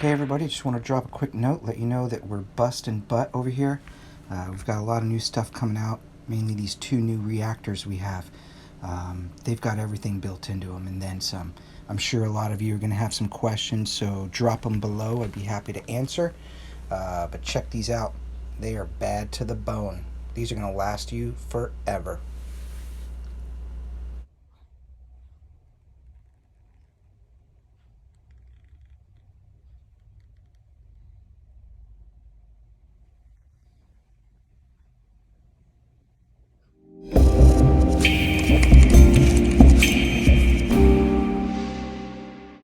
Hey everybody, just want to drop a quick note, let you know that we're busting butt over here. We've got a lot of new stuff coming out, mainly these two new reactors we have. They've got everything built into them and then some. I'm sure a lot of you are going to have some questions, so drop them below. I'd be happy to answer. But check these out. They are bad to the bone. These are going to last you forever.